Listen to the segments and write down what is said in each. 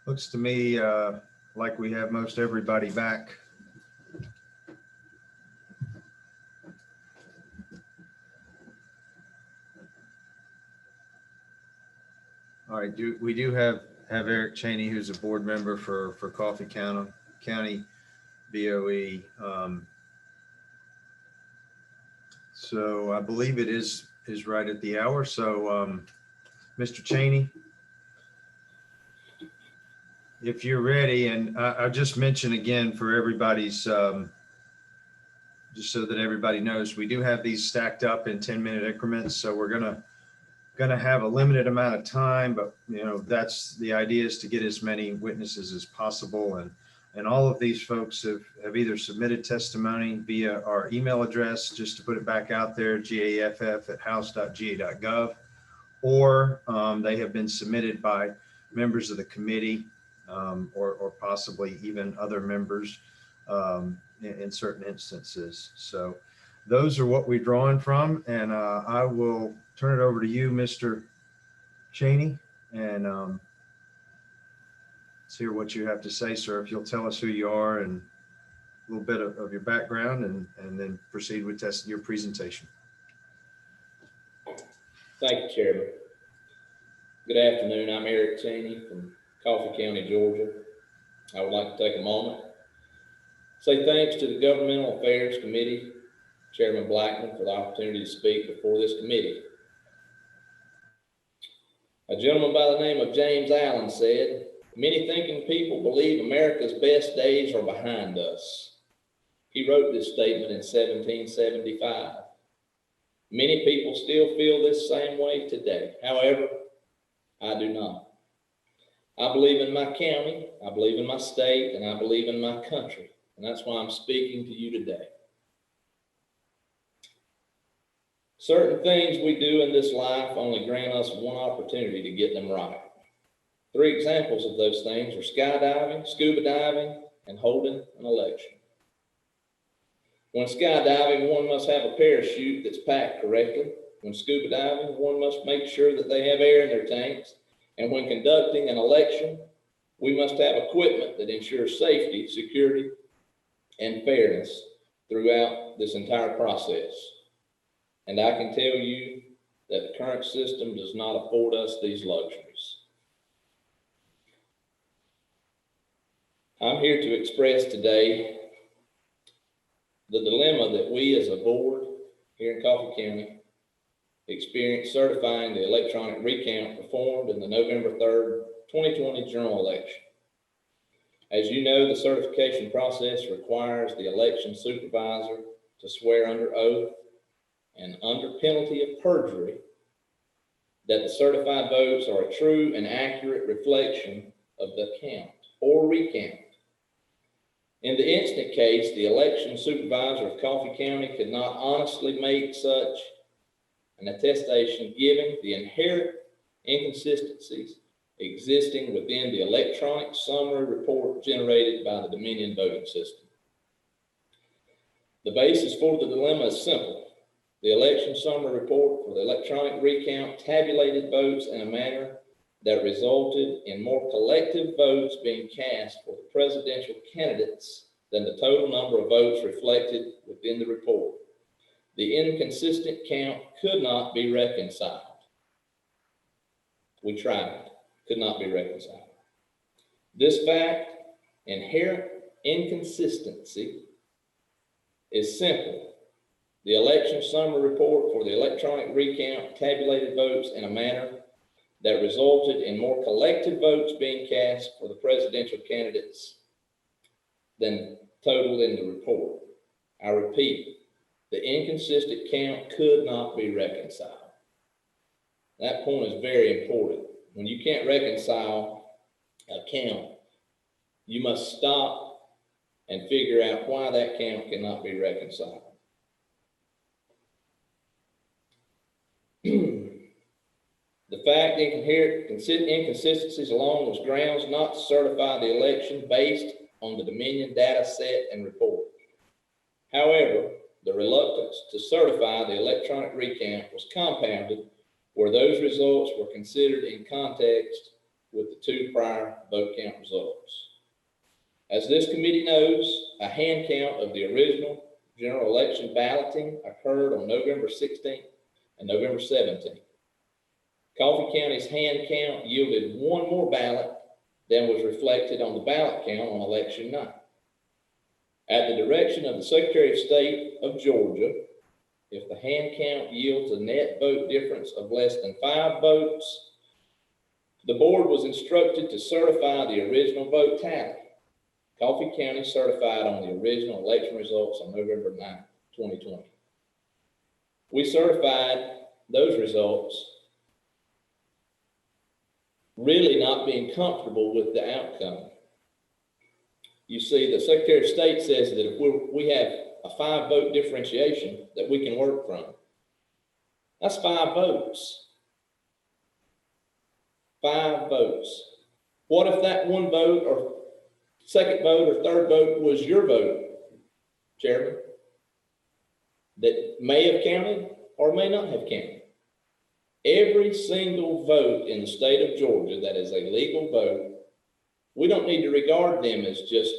Looks to me like we have most everybody back. All right, we do have Eric Chaney, who's a board member for Coffee County BOE. So I believe it is right at the hour. So Mr. Chaney, if you're ready, and I'll just mention again for everybody's, just so that everybody knows, we do have these stacked up in 10-minute increments. So we're gonna have a limited amount of time, but that's the idea, is to get as many witnesses as possible. And all of these folks have either submitted testimony via our email address, just to put it back out there, gaff@house.ga.gov, or they have been submitted by members of the committee, or possibly even other members in certain instances. So those are what we're drawing from, and I will turn it over to you, Mr. Chaney, and let's hear what you have to say, sir. If you'll tell us who you are and a little bit of your background, and then proceed with your presentation. Thank you, Chairman. Good afternoon. I'm Eric Chaney from Coffee County, Georgia. I would like to take a moment to say thanks to the Governmental Affairs Committee, Chairman Blackman, for the opportunity to speak before this committee. A gentleman by the name of James Allen said, "Many thinking people believe America's best days are behind us." He wrote this statement in 1775. Many people still feel this same way today. However, I do not. I believe in my county, I believe in my state, and I believe in my country. And that's why I'm speaking to you today. Certain things we do in this life only grant us one opportunity to get them right. 3 examples of those things are skydiving, scuba diving, and holding an election. When skydiving, one must have a parachute that's packed correctly. When scuba diving, one must make sure that they have air in their tanks. And when conducting an election, we must have equipment that ensures safety, security, and fairness throughout this entire process. And I can tell you that the current system does not afford us these luxuries. I'm here to express today the dilemma that we as a board here in Coffee County experienced certifying the electronic recount performed in the November 3rd, 2020 general election. As you know, the certification process requires the election supervisor to swear under oath and under penalty of perjury that the certified votes are a true and accurate reflection of the count or recount. In the instant case, the election supervisor of Coffee County could not honestly make such an attestation, given the inherent inconsistencies existing within the electronic summary report generated by the Dominion voting system. The basis for the dilemma is simple. The election summary report for the electronic recount tabulated votes in a manner that resulted in more collective votes being cast for the presidential candidates than the total number of votes reflected within the report. The inconsistent count could not be reconciled. We tried, could not be reconciled. This fact, inherent inconsistency, is simple. The election summary report for the electronic recount tabulated votes in a manner that resulted in more collective votes being cast for the presidential candidates than totaled in the report. I repeat, the inconsistent count could not be reconciled. That point is very important. When you can't reconcile a count, you must stop and figure out why that count cannot be reconciled. The fact inherent inconsistencies alone was grounds not to certify the election based on the Dominion data set and report. However, the reluctance to certify the electronic recount was compounded where those results were considered in context with the 2 prior prior vote count results. As this committee knows, a hand count of the original general election balloting occurred on November 16th and November 17th. Coffee County's hand count yielded one more ballot than was reflected on the ballot count on election night. At the direction of the Secretary of State of Georgia, if the hand count yields a net vote difference of less than 5 votes, the board was instructed to certify the original vote tally. Coffee County certified on the original election results on November 9, 2020. We certified those results, really not being comfortable with the outcome. You see, the Secretary of State says that if we have a 5-vote differentiation that we can work from, that's 5 votes. 5 votes. What if that one vote or second vote or third vote was your vote, Chairman, that may have counted or may not have counted? Every single vote in the state of Georgia that is a legal vote, we don't need to regard them as just,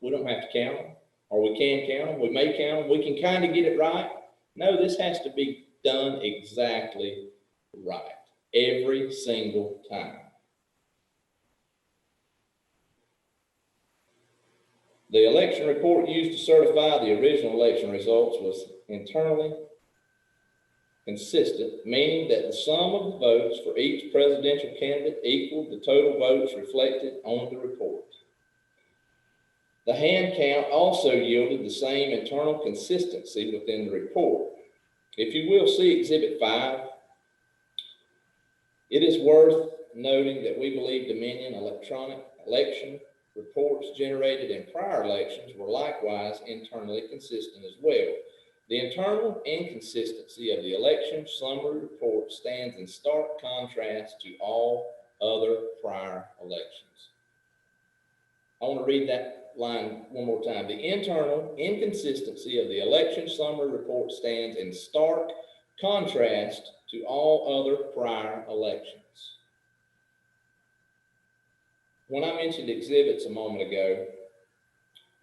we don't have to count them, or we can count them, we may count them, we can kind of get it right. No, this has to be done exactly right, every single time. The election report used to certify the original election results was internally consistent, meaning that the sum of the votes for each presidential candidate equaled the total votes reflected on the report. The hand count also yielded the same internal consistency within the report. If you will see Exhibit 5, it is worth noting that we believe Dominion electronic election reports generated in prior elections were likewise internally consistent as well. The internal inconsistency of the election summary report stands in stark contrast to all other prior elections. I want to read that line one more time. The internal inconsistency of the election summary report stands in stark contrast to all other prior elections. When I mentioned exhibits a moment ago,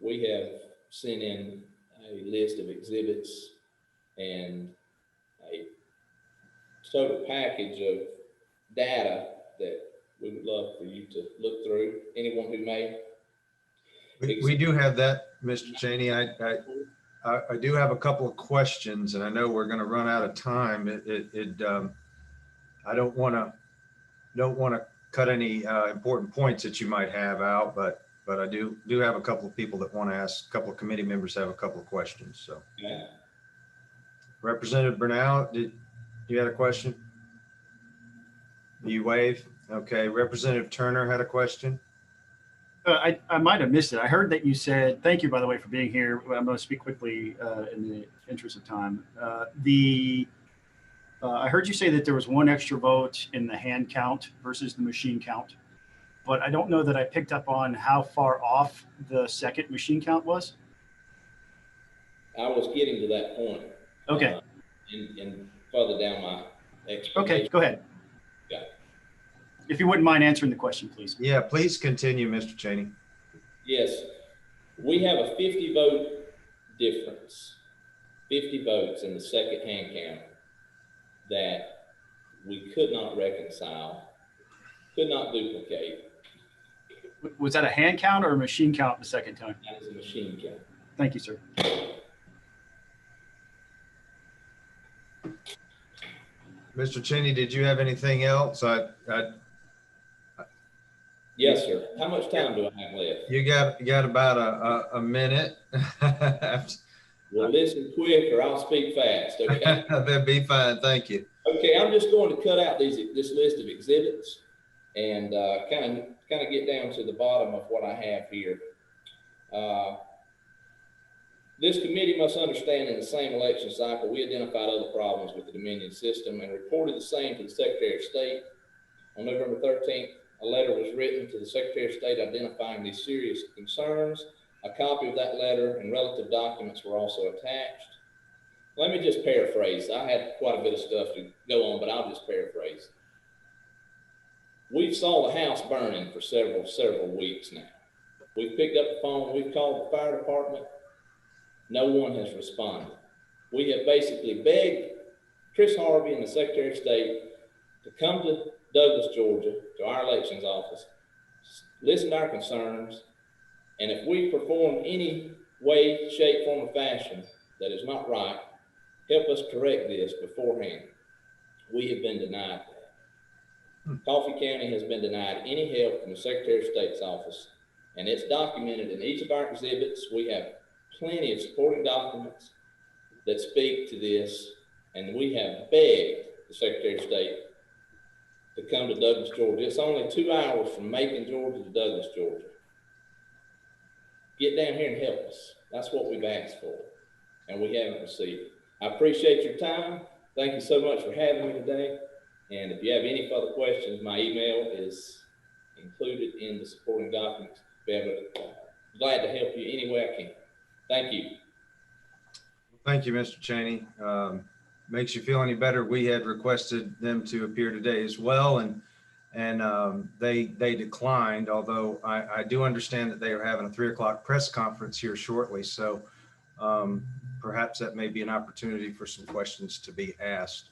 we have sent in a list of exhibits and a total package of data that we would love for you to look through. Anyone who may. We do have that, Mr. Chaney. I do have a couple of questions, and I know we're going to run out of time. I don't want to cut any important points that you might have out, but I do have a couple of people that want to ask. A couple of committee members have a couple of questions. So, Yeah. Representative Bernal, you had a question? You wave. Okay. Representative Turner had a question. I might have missed it. I heard that you said, thank you, by the way, for being here. I'm going to speak quickly in the interest of time. I heard you say that there was one extra vote in the hand count versus the machine count, but I don't know that I picked up on how far off the second machine count was. I was getting to that point. Okay. And further down my explanation. Okay, go ahead. Yeah. If you wouldn't mind answering the question, please. Yeah, please continue, Mr. Chaney. Yes, we have a 50 vote difference, 50 votes in the second hand count that we could not reconcile, could not duplicate. Was that a hand count or a machine count the second time? That is a machine count. Thank you, sir. Mr. Chaney, did you have anything else? Yes, sir. How much time do I have left? You got about a minute. Well, listen quick or I'll speak fast, okay? That'd be fine. Thank you. Okay, I'm just going to cut out this list of exhibits and kind of get down to the bottom of what I have here. This committee must understand in the same election cycle, we identified other problems with the Dominion system and reported the same to the Secretary of State. On November 13th, a letter was written to the Secretary of State identifying these serious concerns. A copy of that letter and relative documents were also attached. Let me just paraphrase. I had quite a bit of stuff to go on, but I'll just paraphrase. we've saw the house burning for several weeks now. We've picked up the phone, we've called the fire department. No one has responded. We have basically begged Chris Harvey and the Secretary of State to come to Douglas, Georgia, to our elections office, listen to our concerns, and if we perform any way, shape, form, or fashion that is not right, help us correct this beforehand. We have been denied that. Coffee County has been denied any help from the Secretary of State's office, and it's documented in each of our exhibits. We have plenty of supporting documents that speak to this, and we have begged the Secretary of State to come to Douglas, Georgia. It's only 2 hours from Macon, Georgia to Douglas, Georgia. Get down here and help us. That's what we've asked for, and we haven't received it. I appreciate your time. Thank you so much for having me today. And if you have any further questions, my email is included in the supporting documents. Glad to help you any way I can. Thank you. Thank you, Mr. Chaney. Makes you feel any better? We had requested them to appear today as well, and they declined, although I do understand that they are having a 3 o'clock press conference here shortly. So perhaps that may be an opportunity for some questions to be asked.